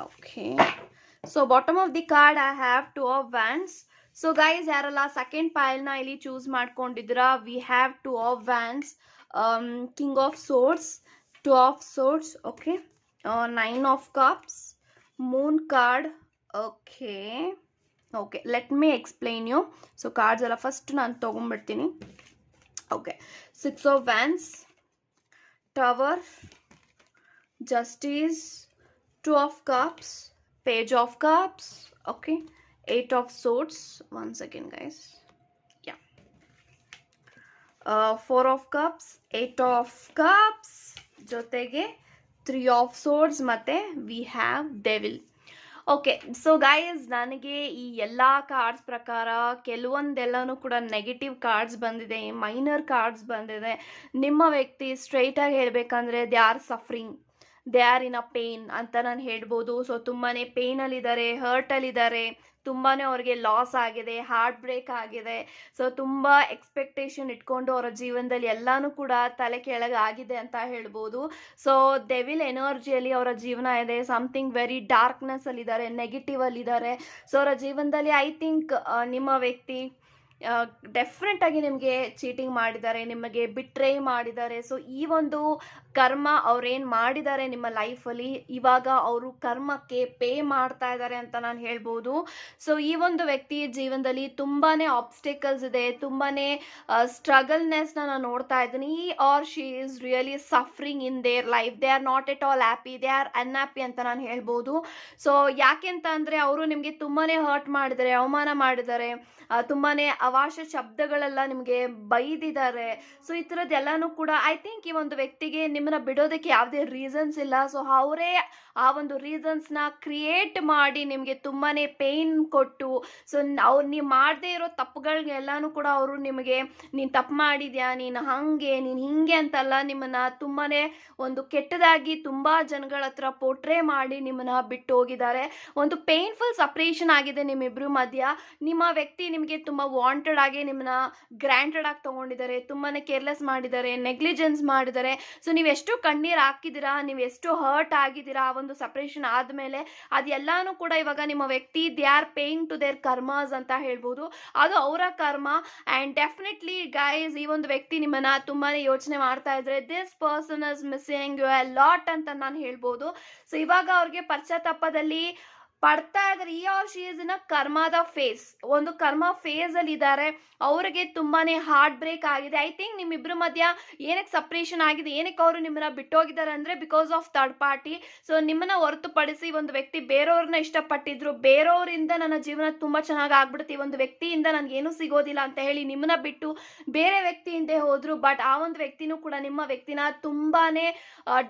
Okay, so bottom of the card I have 2 of Wands. So guys, ಯಾರೆಲ್ಲ ಸೆಕೆಂಡ್ ಪೈಲ್ನ ಇಲ್ಲಿ ಚೂಸ್ ಮಾಡ್ಕೊಂಡಿದ್ದೀರಾ, we have 2 of Wands, king of swords, 2 of swords, okay, 9 of cups, moon card. Okay okay, let me explain you. So cards ಎಲ್ಲ first ನಾನು ತೊಗೊಂಡ್ಬಿಡ್ತೀನಿ. Okay, 6 of Wands, tower, justice, 2 of cups, page of cups, okay, 8 of swords, one second guys, yeah, 4 of cups, 8 of cups, ಜೊತೆಗೆ 3 of swords, ಮತ್ತೆ we have devil. Okay, so guys, ನನಗೆ ಈ ಎಲ್ಲ cards ಪ್ರಕಾರ ಕೆಲವೊಂದೆಲ್ಲನೂ ಕೂಡ negative cards ಬಂದಿದೆ, minor cards ಬಂದಿದೆ. ನಿಮ್ಮ ವ್ಯಕ್ತಿ ಸ್ಟ್ರೈಟಾಗಿ ಹೇಳಬೇಕಂದ್ರೆ they are suffering, they are in a pain ಅಂತ ನಾನು ಹೇಳ್ಬೋದು. ಸೊ ತುಂಬಾ ಪೇನಲ್ಲಿದ್ದಾರೆ, ಹರ್ಟಲ್ಲಿದ್ದಾರೆ, ತುಂಬಾ ಅವ್ರಿಗೆ ಲಾಸ್ ಆಗಿದೆ, ಹಾರ್ಟ್ ಬ್ರೇಕ್ ಆಗಿದೆ. ಸೊ ತುಂಬ ಎಕ್ಸ್ಪೆಕ್ಟೇಷನ್ ಇಟ್ಕೊಂಡು ಅವರ ಜೀವನದಲ್ಲಿ ಎಲ್ಲನೂ ಕೂಡ ತಲೆ ಕೆಳಗೆ ಆಗಿದೆ ಅಂತ ಹೇಳ್ಬೋದು. ಸೊ ಡೆವಿಲ್ ಎನರ್ಜಿಯಲ್ಲಿ ಅವರ ಜೀವನ ಇದೆ, ಸಮಥಿಂಗ್ ವೆರಿ ಡಾರ್ಕ್ನೆಸ್ ಅಲ್ಲಿದ್ದಾರೆ, ನೆಗೆಟಿವ್ ಅಲ್ಲಿದ್ದಾರೆ. ಸೊ ಅವರ ಜೀವನದಲ್ಲಿ ಐ ಥಿಂಕ್ ನಿಮ್ಮ ವ್ಯಕ್ತಿ ಡೆಫಿನೆಟ್ ಆಗಿ ನಿಮಗೆ ಚೀಟಿಂಗ್ ಮಾಡಿದ್ದಾರೆ, ನಿಮಗೆ ಬಿಟ್ರೇ ಮಾಡಿದ್ದಾರೆ. ಸೊ ಈ ಒಂದು ಕರ್ಮ ಅವ್ರೇನು ಮಾಡಿದ್ದಾರೆ ನಿಮ್ಮ ಲೈಫಲ್ಲಿ, ಇವಾಗ ಅವರು ಕರ್ಮಕ್ಕೆ ಪೇ ಮಾಡ್ತಾ ಇದ್ದಾರೆ ಅಂತ ನಾನು ಹೇಳ್ಬೋದು. ಸೊ ಈ ಒಂದು ವ್ಯಕ್ತಿ ಜೀವನದಲ್ಲಿ ತುಂಬಾ ಆಬ್ಸ್ಟಿಕಲ್ಸ್ ಇದೆ, ತುಂಬಾ ಸ್ಟ್ರಗಲ್ನೆಸ್ನ ನಾನು ನೋಡ್ತಾ ಇದ್ದೀನಿ. Or she is really suffering in their life, they are not at all happy, they are unhappy ಅಂತ ನಾನು ಹೇಳ್ಬೋದು. ಸೊ ಯಾಕೆ ಅಂತ ಅಂದರೆ ಅವರು ನಿಮಗೆ ತುಂಬಾ ಹರ್ಟ್ ಮಾಡಿದ್ದಾರೆ, ಅವಮಾನ ಮಾಡಿದ್ದಾರೆ, ತುಂಬಾ ಅವಾಶ್ಯ ಶಬ್ದಗಳೆಲ್ಲ ನಿಮಗೆ ಬೈದಿದ್ದಾರೆ. ಸೊ ಈ ಥರದ್ದೆಲ್ಲನೂ ಕೂಡ ಐ ಥಿಂಕ್ ಈ ಒಂದು ವ್ಯಕ್ತಿಗೆ ನಿಮ್ಮನ್ನ ಬಿಡೋದಕ್ಕೆ ಯಾವುದೇ ರೀಸನ್ಸ್ ಇಲ್ಲ. ಸೊ ಅವರೇ ಆ ಒಂದು ರೀಸನ್ಸ್ನ ಕ್ರಿಯೇಟ್ ಮಾಡಿ ನಿಮಗೆ ತುಂಬಾ ಪೇಯ್ನ್ ಕೊಟ್ಟು, ಸೊ ಅವ್ರು ನೀವು ಮಾಡದೇ ಇರೋ ತಪ್ಪುಗಳಿಗೆಲ್ಲನೂ ಕೂಡ ಅವರು ನಿಮಗೆ ನೀನು ತಪ್ಪು ಮಾಡಿದ್ಯಾ, ನೀನು ಹಾಗೆ, ನೀನು ಹಿಂಗೆ ಅಂತೆಲ್ಲ ನಿಮ್ಮನ್ನು ತುಂಬಾ ಒಂದು ಕೆಟ್ಟದಾಗಿ ತುಂಬ ಜನಗಳ ಹತ್ರ ಪೋಟ್ರೇ ಮಾಡಿ ನಿಮ್ಮನ್ನ ಬಿಟ್ಟು ಹೋಗಿದ್ದಾರೆ. ಒಂದು ಪೇನ್ಫುಲ್ ಸಪ್ರೇಷನ್ ಆಗಿದೆ ನಿಮ್ಮಿಬ್ಬರ ಮಧ್ಯ. ನಿಮ್ಮ ವ್ಯಕ್ತಿ ನಿಮಗೆ ತುಂಬ ವಾಂಟೆಡ್ ಆಗಿ ನಿಮ್ಮನ್ನ ಗ್ರಾಂಟೆಡ್ ಆಗಿ ತೊಗೊಂಡಿದ್ದಾರೆ, ತುಂಬಾ ಕೇರ್ಲೆಸ್ ಮಾಡಿದ್ದಾರೆ, ನೆಗ್ಲಿಜೆನ್ಸ್ ಮಾಡಿದ್ದಾರೆ. ಸೊ ನೀವೆಷ್ಟು ಕಣ್ಣೀರು ಹಾಕಿದ್ದೀರಾ, ನೀವು ಎಷ್ಟು ಹರ್ಟ್ ಆಗಿದ್ದೀರಾ ಆ ಒಂದು ಸಪ್ರೇಷನ್ ಆದಮೇಲೆ, ಅದೆಲ್ಲಾನು ಕೂಡ ಇವಾಗ ನಿಮ್ಮ ವ್ಯಕ್ತಿ they are paying to their karmas ಅಂತ ಹೇಳ್ಬೋದು. ಅದು ಅವರ ಕರ್ಮ. ಆ್ಯಂಡ್ ಡೆಫಿನೆಟ್ಲಿ ಗೈಸ್, ಈ ಒಂದು ವ್ಯಕ್ತಿ ನಿಮ್ಮನ್ನ ತುಂಬಾ ಯೋಚನೆ ಮಾಡ್ತಾ ಇದ್ರೆ, this person is missing you a lot ಅಂತ ನಾನು ಹೇಳ್ಬೋದು. ಸೊ ಇವಾಗ ಅವ್ರಿಗೆ ಪಶ್ಚಾತ್ತಾಪದಲ್ಲಿ ಪಡ್ತಾ ಇದ್ದಾರೆ. ಈ ಆರ್ ಶಿ ಇಸ್ ಇನ್ ಅ ಕರ್ಮದ ಫೇಸ್, ಒಂದು ಕರ್ಮ ಫೇಸ್ ಅಲ್ಲಿ ಇದ್ದಾರೆ. ಅವ್ರಿಗೆ ತುಂಬಾನೇ ಹಾರ್ಟ್ ಬ್ರೇಕ್ ಆಗಿದೆ. ಐ ಥಿಂಕ್ ನಿಮ್ಮಿಬ್ಬರ ಮಧ್ಯ ಏನಕ್ಕೆ ಸಪ್ರೇಷನ್ ಆಗಿದೆ, ಏನಕ್ಕೆ ಅವರು ನಿಮ್ಮನ್ನ ಬಿಟ್ಟೋಗಿದ್ದಾರೆ ಅಂದ್ರೆ because of third party. So ನಿಮ್ಮನ್ನ ಹೊರತುಪಡಿಸಿ ಒಂದು ವ್ಯಕ್ತಿ ಬೇರೆಯವ್ರನ್ನ ಇಷ್ಟಪಟ್ಟಿದ್ರು, ಬೇರೆಯವರಿಂದ ನನ್ನ ಜೀವನ ತುಂಬಾ ಚೆನ್ನಾಗಿ ಆಗ್ಬಿಡುತ್ತೆ, ಈ ಒಂದು ವ್ಯಕ್ತಿಯಿಂದ ನನಗೇನು ಸಿಗೋದಿಲ್ಲ ಅಂತ ಹೇಳಿ ನಿಮ್ಮನ್ನ ಬಿಟ್ಟು ಬೇರೆ ವ್ಯಕ್ತಿ ಹಿಂದೆ ಹೋದ್ರು. ಬಟ್ ಆ ಒಂದು ವ್ಯಕ್ತಿನೂ ಕೂಡ ನಿಮ್ಮ ವ್ಯಕ್ತಿನ ತುಂಬಾನೇ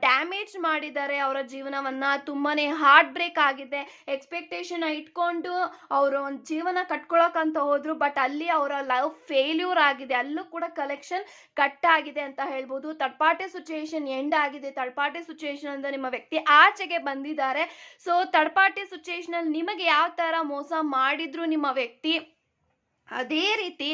ಡ್ಯಾಮೇಜ್ ಮಾಡಿದ್ದಾರೆ, ಅವರ ಜೀವನವನ್ನ ತುಂಬಾನೇ ಹಾರ್ಟ್ ಬ್ರೇಕ್ ಆಗಿದೆ. ಎಕ್ಸ್ಪೆಕ್ಟೇಷನ್ ಇಟ್ಕೊಂಡು ಅವರು ಒಂದು ಜೀವನ ಕಟ್ಕೊಳಕಂತ ಹೋದ್ರು, ಬಟ್ ಅಲ್ಲಿ ಅವರ ಲವ್ ಫೇಲ್ಯೂರ್ ಆಗಿದೆ, ಅಲ್ಲೂ ಕೂಡ ಕಲೆಕ್ಷನ್ ಕಟ್ ಆಗಿದೆ ಅಂತ ಹೇಳ್ಬೋದು. ಥರ್ಡ್ ಪಾರ್ಟಿ ಸಿಚುಯೇಷನ್ ಎಂಡ್ ಆಗಿದೆ. ಥರ್ಡ್ ಪಾರ್ಟಿ ಸಿಚುಯೇಷನ್ ಅಂದ್ರೆ ನಿಮ್ಮ ವ್ಯಕ್ತಿ ಆಚೆಗೆ ಬಂದಿದ್ದಾರೆ. ಸೊ ಥರ್ಡ್ ಪಾರ್ಟಿ ಸಿಚುಯೇಷನ್ ಅಲ್ಲಿ ನಿಮಗೆ ಯಾವ ತರ ಮೋಸ ಮಾಡಿದ್ರು ನಿಮ್ಮ ವ್ಯಕ್ತಿ, ಅದೇ ರೀತಿ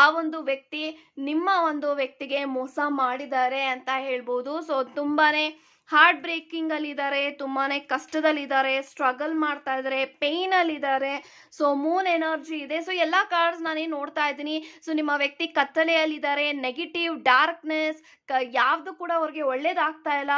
ಆ ಒಂದು ವ್ಯಕ್ತಿ ನಿಮ್ಮ ಒಂದು ವ್ಯಕ್ತಿಗೆ ಮೋಸ ಮಾಡಿದ್ದಾರೆ ಅಂತ ಹೇಳ್ಬೋದು. ಸೊ ತುಂಬಾನೇ ಹಾರ್ಟ್ ಬ್ರೇಕಿಂಗ್ ಅಲ್ಲಿ ಇದ್ದಾರೆ, ತುಂಬಾನೇ ಕಷ್ಟದಲ್ಲಿದ್ದಾರೆ, ಸ್ಟ್ರಗಲ್ ಮಾಡ್ತಾ ಇದ್ದಾರೆ, ಪೇನ್ ಅಲ್ಲಿ ಇದ್ದಾರೆ. ಸೊ ಮೂನ್ ಎನರ್ಜಿ ಇದೆ. ಸೊ ಎಲ್ಲಾ ಕಾರ್ಡ್ಸ್ ನಾನೇನು ನೋಡ್ತಾ ಇದ್ದೀನಿ, ಸೊ ನಿಮ್ಮ ವ್ಯಕ್ತಿ ಕತ್ತಲೆಯಲ್ಲಿದ್ದಾರೆ, ನೆಗೆಟಿವ್, ಡಾರ್ಕ್ನೆಸ್, ಯಾವುದು ಕೂಡ ಅವ್ರಿಗೆ ಒಳ್ಳೇದಾಗ್ತಾ ಇಲ್ಲ.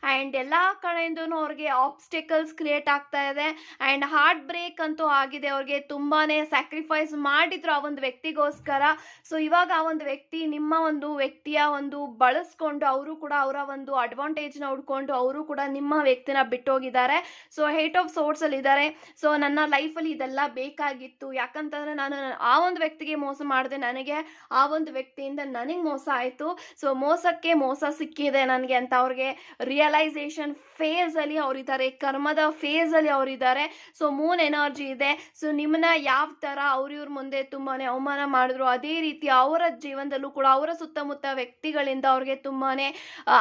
ಆ್ಯಂಡ್ ಎಲ್ಲ ಕಡೆಯಿಂದನೂ ಅವ್ರಿಗೆ ಆಬ್ಸ್ಟಿಕಲ್ಸ್ ಕ್ರಿಯೇಟ್ ಆಗ್ತಾ ಇದೆ. ಆ್ಯಂಡ್ ಹಾರ್ಟ್ ಬ್ರೇಕ್ ಅಂತೂ ಆಗಿದೆ. ಅವ್ರಿಗೆ ತುಂಬಾನೇ ಸ್ಯಾಕ್ರಿಫೈಸ್ ಮಾಡಿದ್ರು ಆ ಒಂದು ವ್ಯಕ್ತಿಗೋಸ್ಕರ. ಸೊ ಇವಾಗ ಆ ಒಂದು ವ್ಯಕ್ತಿ ನಿಮ್ಮ ಒಂದು ವ್ಯಕ್ತಿಯ ಒಂದು ಬಳಸ್ಕೊಂಡು ಅವರು ಕೂಡ ಅವರ ಒಂದು ಅಡ್ವಾಂಟೇಜ್ನ ಹುಡ್ಕೊಂಡು ತಗೊಂಡು ಅವರು ಕೂಡ ನಿಮ್ಮ ವ್ಯಕ್ತಿನ ಬಿಟ್ಟೋಗಿದ್ದಾರೆ. ಸೊ ಏಟ್ ಆಫ್ ಸೋರ್ಸ್ ಅಲ್ಲಿ ಇದ್ದಾರೆ. ಸೊ ನನ್ನ ಲೈಫಲ್ಲಿ ಇದೆಲ್ಲ ಬೇಕಾಗಿತ್ತು, ಯಾಕಂತಂದ್ರೆ ನಾನು ಆ ಒಂದು ವ್ಯಕ್ತಿಗೆ ಮೋಸ ಮಾಡಿದೆ, ನನಗೆ ಆ ಒಂದು ವ್ಯಕ್ತಿಯಿಂದ ನನಗೆ ಮೋಸ ಆಯ್ತು. ಸೊ ಮೋಸಕ್ಕೆ ಮೋಸ ಸಿಕ್ಕಿದೆ ನನಗೆ ಅಂತ ಅವ್ರಿಗೆ ರಿಯಲೈಸೇಷನ್ ಫೇಸ್ ಅಲ್ಲಿ ಅವರಿದ್ದಾರೆ, ಕರ್ಮದ ಫೇಸ್ ಅಲ್ಲಿ ಅವರಿದ್ದಾರೆ. ಸೊ ಮೂನ್ ಎನರ್ಜಿ ಇದೆ. ಸೊ ನಿಮ್ಮನ್ನ ಯಾವ ತರ ಇವ್ರ ಮುಂದೆ ತುಂಬಾನೇ ಅವಮಾನ ಮಾಡಿದ್ರು, ಅದೇ ರೀತಿ ಅವರ ಜೀವನದಲ್ಲೂ ಕೂಡ ಅವರ ಸುತ್ತಮುತ್ತ ವ್ಯಕ್ತಿಗಳಿಂದ ಅವ್ರಿಗೆ ತುಂಬಾನೇ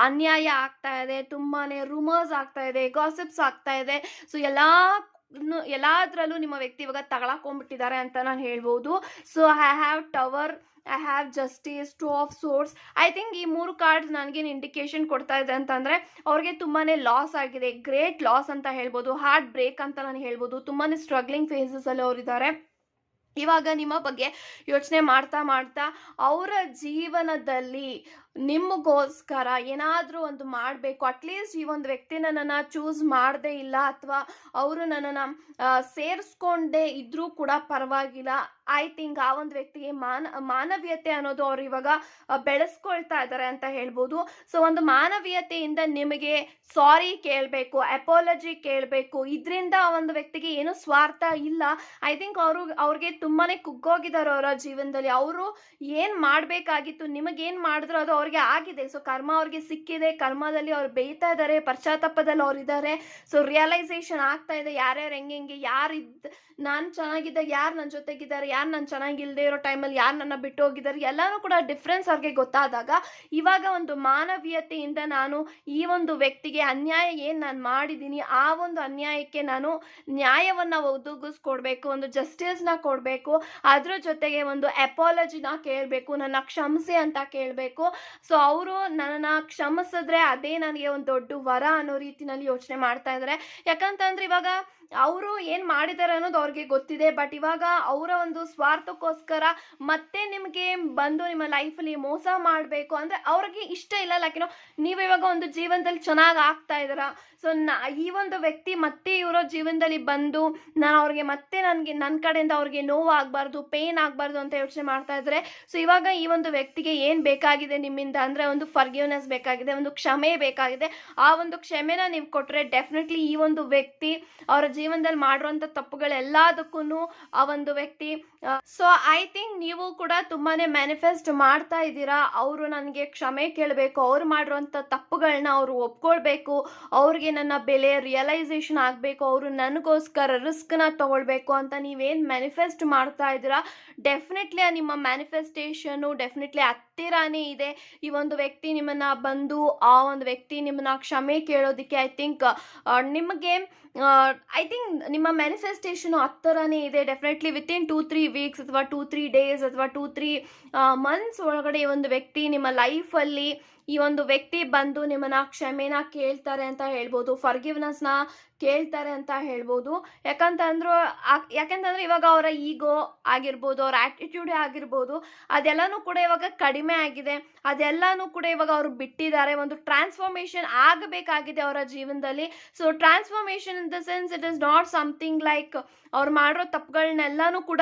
ಅನ್ಯಾಯ ಆಗ್ತಾ ಇದೆ, ತುಂಬಾನೇ ರೂಮರ್ಸ್ ಆಗ್ತಾ ಇದೆ, ಗಾಸಿಪ್ಸ್ ಆಗ್ತಾ ಇದೆ. ಸೊ ಎಲ್ಲಾದ್ರಲ್ಲೂ ನಿಮ್ಮ ವ್ಯಕ್ತಿ ಇವಾಗ ತಗೊಳಕೊಂಡ್ಬಿಟ್ಟಿದ್ದಾರೆ ಅಂತ ನಾನು ಹೇಳ್ಬೋದು. So I have tower, I have justice, two of swords. I think ಈ 3 ಕಾರ್ಡ್ಸ್ ನನಗೇನು ಇಂಡಿಕೇಶನ್ ಕೊಡ್ತಾ ಇದೆ ಅಂತಂದ್ರೆ ಅವ್ರಿಗೆ ತುಂಬಾನೇ ಲಾಸ್ ಆಗಿದೆ, ಗ್ರೇಟ್ ಲಾಸ್ ಅಂತ ಹೇಳ್ಬೋದು, ಹಾರ್ಟ್ ಬ್ರೇಕ್ ಅಂತ ನಾನು ಹೇಳ್ಬೋದು. ತುಂಬಾನೇ ಸ್ಟ್ರಗ್ಲಿಂಗ್ ಫೇಸಸ್ ಅಲ್ಲಿ ಅವರಿದ್ದಾರೆ. ಇವಾಗ ನಿಮ್ಮ ಬಗ್ಗೆ ಯೋಚನೆ ಮಾಡ್ತಾ ಮಾಡ್ತಾ ಅವರ ಜೀವನದಲ್ಲಿ ನಿಮಗೋಸ್ಕರ ಏನಾದರೂ ಒಂದು ಮಾಡಬೇಕು, ಅಟ್ಲೀಸ್ಟ್ ಈ ಒಂದು ವ್ಯಕ್ತಿನ ನನ್ನ ಚೂಸ್ ಮಾಡದೇ ಇಲ್ಲ ಅಥವಾ ಅವರು ನನ್ನನ್ನು ಸೇರಿಸ್ಕೊಂಡೇ ಇದ್ರೂ ಕೂಡ ಪರವಾಗಿಲ್ಲ. ಐ ಥಿಂಕ್ ಆ ಒಂದು ವ್ಯಕ್ತಿಗೆ ಮಾನವೀಯತೆ ಅನ್ನೋದು ಅವ್ರು ಇವಾಗ ಬೆಳೆಸ್ಕೊಳ್ತಾ ಇದ್ದಾರೆ ಅಂತ ಹೇಳ್ಬೋದು. ಸೊ ಒಂದು ಮಾನವೀಯತೆಯಿಂದ ನಿಮಗೆ ಸಾರಿ ಕೇಳಬೇಕು, ಅಪಾಲಜಿ ಕೇಳಬೇಕು. ಇದರಿಂದ ಆ ಒಂದು ವ್ಯಕ್ತಿಗೆ ಏನು ಸ್ವಾರ್ಥ ಇಲ್ಲ. ಐ ಥಿಂಕ್ ಅವ್ರಿಗೆ ತುಂಬಾನೇ ಕುಗ್ಗೋಗಿದ್ದಾರೆ ಅವರ ಜೀವನದಲ್ಲಿ. ಅವರು ಏನು ಮಾಡಬೇಕಾಗಿತ್ತು, ನಿಮಗೇನು ಮಾಡಿದ್ರು ಅದು ಅವ್ರಿಗೆ ಆಗಿದೆ. ಸೊ ಕರ್ಮ ಅವ್ರಿಗೆ ಸಿಕ್ಕಿದೆ, ಕರ್ಮದಲ್ಲಿ ಅವ್ರು ಬೇಯ್ತಾ ಇದ್ದಾರೆ, ಪಶ್ಚಾತ್ತಾಪದಲ್ಲಿ ಅವ್ರಿದ್ದಾರೆ. ಸೊ ರಿಯಲೈಸೇಷನ್ ಆಗ್ತಾ ಇದೆ ಯಾರ್ಯಾರು ಹೆಂಗೆ ನಾನು ಚೆನ್ನಾಗಿದ್ದಾಗ ಯಾರು ನನ್ನ ಜೊತೆಗಿದ್ದಾರೆ, ಯಾರು ನಾನು ಚೆನ್ನಾಗಿಲ್ಲದೆ ಇರೋ ಟೈಮಲ್ಲಿ ಯಾರು ನನ್ನ ಬಿಟ್ಟು ಹೋಗಿದ್ದಾರೆ, ಎಲ್ಲನೂ ಕೂಡ ಡಿಫ್ರೆನ್ಸ್ ಅವ್ರಿಗೆ ಗೊತ್ತಾದಾಗ ಇವಾಗ ಒಂದು ಮಾನವೀಯತೆಯಿಂದ ನಾನು ಈ ಒಂದು ವ್ಯಕ್ತಿಗೆ ಅನ್ಯಾಯ ಏನು ನಾನು ಮಾಡಿದ್ದೀನಿ ಆ ಒಂದು ಅನ್ಯಾಯಕ್ಕೆ ನಾನು ನ್ಯಾಯವನ್ನು ಒದಗಿಸ್ಕೊಡ್ಬೇಕು, ಒಂದು ಜಸ್ಟಿಸ್ನ ಕೊಡಬೇಕು. ಅದ್ರ ಜೊತೆಗೆ ಒಂದು ಅಪಾಲಜಿನ ಕೇಳಬೇಕು, ನನ್ನ ಕ್ಷಮಿಸಿ ಅಂತ ಕೇಳಬೇಕು. ಸೊ ಅವರು ನನ್ನನ್ನು ಕ್ಷಮಿಸಿದ್ರೆ ಅದೇ ನನಗೆ ಒಂದು ದೊಡ್ಡ ವರ ಅನ್ನೋ ರೀತಿನಲ್ಲಿ ಯೋಚನೆ ಮಾಡ್ತಾ ಇದ್ದಾರೆ. ಯಾಕಂತಂದ್ರೆ ಇವಾಗ ಅವರು ಏನು ಮಾಡಿದ್ದಾರೆ ಅನ್ನೋದು ಅವ್ರಿಗೆ ಗೊತ್ತಿದೆ. ಬಟ್ ಇವಾಗ ಅವರ ಒಂದು ಸ್ವಾರ್ಥಕ್ಕೋಸ್ಕರ ಮತ್ತೆ ನಿಮಗೆ ಬಂದು ನಿಮ್ಮ ಲೈಫಲ್ಲಿ ಮೋಸ ಮಾಡಬೇಕು ಅಂದರೆ ಅವ್ರಿಗೆ ಇಷ್ಟ ಇಲ್ಲ. ಯಾಕೆನೋ ನೀವು ಇವಾಗ ಒಂದು ಜೀವನದಲ್ಲಿ ಚೆನ್ನಾಗಿ ಆಗ್ತಾ ಇದ್ದೀರಾ. ಸೊ ಈ ಒಂದು ವ್ಯಕ್ತಿ ಮತ್ತೆ ಇವರ ಜೀವನದಲ್ಲಿ ಬಂದು ನಾನು ಅವ್ರಿಗೆ ಮತ್ತೆ ನನ್ನ ಕಡೆಯಿಂದ ಅವ್ರಿಗೆ ನೋವು ಆಗಬಾರ್ದು, ಪೇನ್ ಆಗಬಾರ್ದು ಅಂತ ಯೋಚನೆ ಮಾಡ್ತಾ ಇದ್ದಾರೆ. ಸೊ ಇವಾಗ ಈ ಒಂದು ವ್ಯಕ್ತಿಗೆ ಏನು ಬೇಕಾಗಿದೆ ನಿಮ್ಮಿಂದ ಅಂದರೆ ಒಂದು ಫರ್ಗಿವ್ನೆಸ್ ಬೇಕಾಗಿದೆ, ಒಂದು ಕ್ಷಮೆ ಬೇಕಾಗಿದೆ. ಆ ಒಂದು ಕ್ಷಮೆನ ನೀವು ಕೊಟ್ಟರೆ ಡೆಫಿನೆಟ್ಲಿ ಈ ಒಂದು ವ್ಯಕ್ತಿ ಅವರ ಜೀವನದಲ್ಲಿ ಮಾಡಿರುವಂಥ ತಪ್ಪುಗಳೆಲ್ಲದಕ್ಕೂ ಆ ಒಂದು ವ್ಯಕ್ತಿ ಸೊ ಐ ಥಿಂಕ್ ನೀವು ಕೂಡ ತುಂಬಾನೇ ಮ್ಯಾನಿಫೆಸ್ಟ್ ಮಾಡ್ತಾ ಇದ್ದೀರಾ. ಅವರು ನನಗೆ ಕ್ಷಮೆ ಕೇಳಬೇಕು, ಅವ್ರು ಮಾಡಿರುವಂಥ ತಪ್ಪುಗಳನ್ನ ಅವರು ಒಪ್ಕೊಳ್ಬೇಕು, ಅವ್ರಿಗೆ ನನ್ನ ಬೆಲೆ ರಿಯಲೈಸೇಷನ್ ಆಗಬೇಕು, ಅವರು ನನಗೋಸ್ಕರ ರಿಸ್ಕ್ನ ತಗೊಳ್ಬೇಕು ಅಂತ ನೀವೇನು ಮ್ಯಾನಿಫೆಸ್ಟ್ ಮಾಡ್ತಾ ಇದ್ದೀರಾ ಡೆಫಿನೆಟ್ಲಿ ನಿಮ್ಮ ಮ್ಯಾನಿಫೆಸ್ಟೇಷನು ಡೆಫಿನೆಟ್ಲಿ ಹತ್ತಿರಾನೇ ಇದೆ. ಈ ಒಂದು ವ್ಯಕ್ತಿ ನಿಮ್ಮನ್ನ ಬಂದು ಆ ಒಂದು ವ್ಯಕ್ತಿ ನಿಮ್ಮನ್ನ ಕ್ಷಮೆ ಕೇಳೋದಕ್ಕೆ ನಿಮಗೆ ಐ ಥಿಂಕ್ ನಿಮ್ಮ ಮ್ಯಾನಿಫೆಸ್ಟೇಷನು ಹತ್ತಿರನೇ ಇದೆ. ಡೆಫಿನೆಟ್ಲಿ ವಿತಿನ್ 2-3 ವೀಕ್ಸ್ ಅಥವಾ 2-3 ಡೇಸ್ ಅಥವಾ 2-3 ಮಂತ್ಸ್ ಒಳಗಡೆ ಈ ಒಂದು ವ್ಯಕ್ತಿ ನಿಮ್ಮ ಲೈಫಲ್ಲಿ ಈ ಒಂದು ವ್ಯಕ್ತಿ ಬಂದು ನಿಮ್ಮನ್ನ ಕ್ಷಮೆನ ಕೇಳ್ತಾರೆ ಅಂತ ಹೇಳ್ಬೋದು, ಫರ್ಗಿವ್ನೆಸ್ನ ಕೇಳ್ತಾರೆ ಅಂತ ಹೇಳ್ಬೋದು. ಯಾಕಂತಂದ್ರೆ ಇವಾಗ ಅವರ ಈಗೋ ಆಗಿರ್ಬೋದು, ಅವ್ರ ಆ್ಯಟಿಟ್ಯೂಡೇ ಆಗಿರ್ಬೋದು, ಅದೆಲ್ಲನೂ ಕೂಡ ಇವಾಗ ಕಡಿಮೆ ಆಗಿದೆ. ಅದೆಲ್ಲನೂ ಕೂಡ ಇವಾಗ ಅವರು ಬಿಟ್ಟಿದ್ದಾರೆ. ಒಂದು ಟ್ರಾನ್ಸ್ಫಾರ್ಮೇಷನ್ ಆಗಬೇಕಾಗಿದೆ ಅವರ ಜೀವನದಲ್ಲಿ. So transformation in the sense it is not something like ಅವ್ರು ಮಾಡಿರೋ ತಪ್ಪುಗಳನ್ನೆಲ್ಲನೂ ಕೂಡ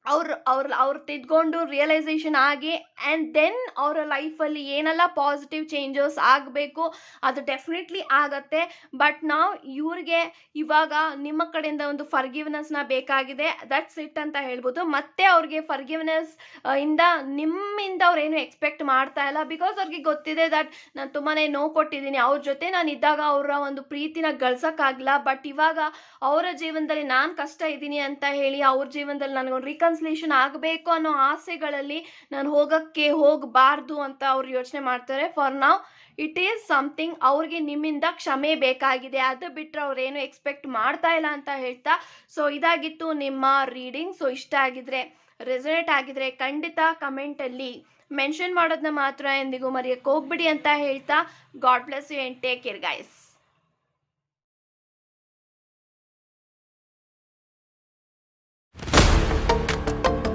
ಅವ್ರು ತಿದ್ಕೊಂಡು ರಿಯಲೈಸೇಷನ್ ಆಗಿ ಆ್ಯಂಡ್ ದೆನ್ ಅವರ ಲೈಫಲ್ಲಿ ಏನೆಲ್ಲ ಪಾಸಿಟಿವ್ ಚೇಂಜಸ್ ಆಗಬೇಕು ಅದು ಡೆಫಿನೆಟ್ಲಿ ಆಗತ್ತೆ. ಬಟ್ ನಾವು ಇವ್ರಿಗೆ ಇವಾಗ ನಿಮ್ಮ ಕಡೆಯಿಂದ ಒಂದು ಫರ್ಗಿವ್ನೆಸ್ನ ಬೇಕಾಗಿದೆ, ದಟ್ಸ್ ಇಟ್ ಅಂತ ಹೇಳ್ಬೋದು. ಮತ್ತೆ ಅವ್ರಿಗೆ ಫರ್ಗಿವ್ನೆಸ್ ನಿಮ್ಮಿಂದ ಅವ್ರೇನು ಎಕ್ಸ್ಪೆಕ್ಟ್ ಮಾಡ್ತಾ ಇಲ್ಲ. ಬಿಕಾಸ್ ಅವ್ರಿಗೆ ಗೊತ್ತಿದೆ ದಟ್ ನಾನು ತುಂಬಾ ನೋವು ಕೊಟ್ಟಿದ್ದೀನಿ, ಅವ್ರ ಜೊತೆ ನಾನು ಇದ್ದಾಗ ಅವರ ಒಂದು ಪ್ರೀತಿನ ಗಳಿಸೋಕ್ಕಾಗಲ್ಲ. ಬಟ್ ಇವಾಗ ಅವರ ಜೀವನದಲ್ಲಿ ನಾನು ಕಷ್ಟ ಇದ್ದೀನಿ ಅಂತ ಹೇಳಿ ಅವ್ರ ಜೀವನದಲ್ಲಿ ನನಗೊಂದು ರಿಕನ್ಸಿಲೇಷನ್ ಆಗಬೇಕು ಅನ್ನೋ ಆಸೆಗಳಲ್ಲಿ ನಾನು ಹೋಗಬಾರ್ದು ಅಂತ ಅವ್ರು ಯೋಚನೆ ಮಾಡ್ತಾರೆ. ಫಾರ್ ನಾವ್ ಇಟ್ ಈಸ್ ಸಮಥಿಂಗ್ ಅವ್ರಿಗೆ ನಿಮ್ಮಿಂದ ಕ್ಷಮೆ ಬೇಕಾಗಿದೆ, ಅದು ಬಿಟ್ಟರೆ ಅವ್ರೇನು ಎಕ್ಸ್ಪೆಕ್ಟ್ ಮಾಡ್ತಾ ಇಲ್ಲ ಅಂತ ಹೇಳ್ತಾ. ಸೊ ಇದಾಗಿತ್ತು ನಿಮ್ಮ ರೀಡಿಂಗ್. ಸೊ ಇಷ್ಟ ಆಗಿದ್ರೆ, ರೆಸನೇಟ್ ಆಗಿದ್ರೆ ಖಂಡಿತ ಕಮೆಂಟಲ್ಲಿ ಮೆನ್ಷನ್ ಮಾಡೋದನ್ನ ಮಾತ್ರ ಎಂದಿಗೂ ಮರೆಯಕ್ಕೆ ಹೋಗ್ಬಿಡಿ ಅಂತ ಹೇಳ್ತಾ God bless you and take care guys.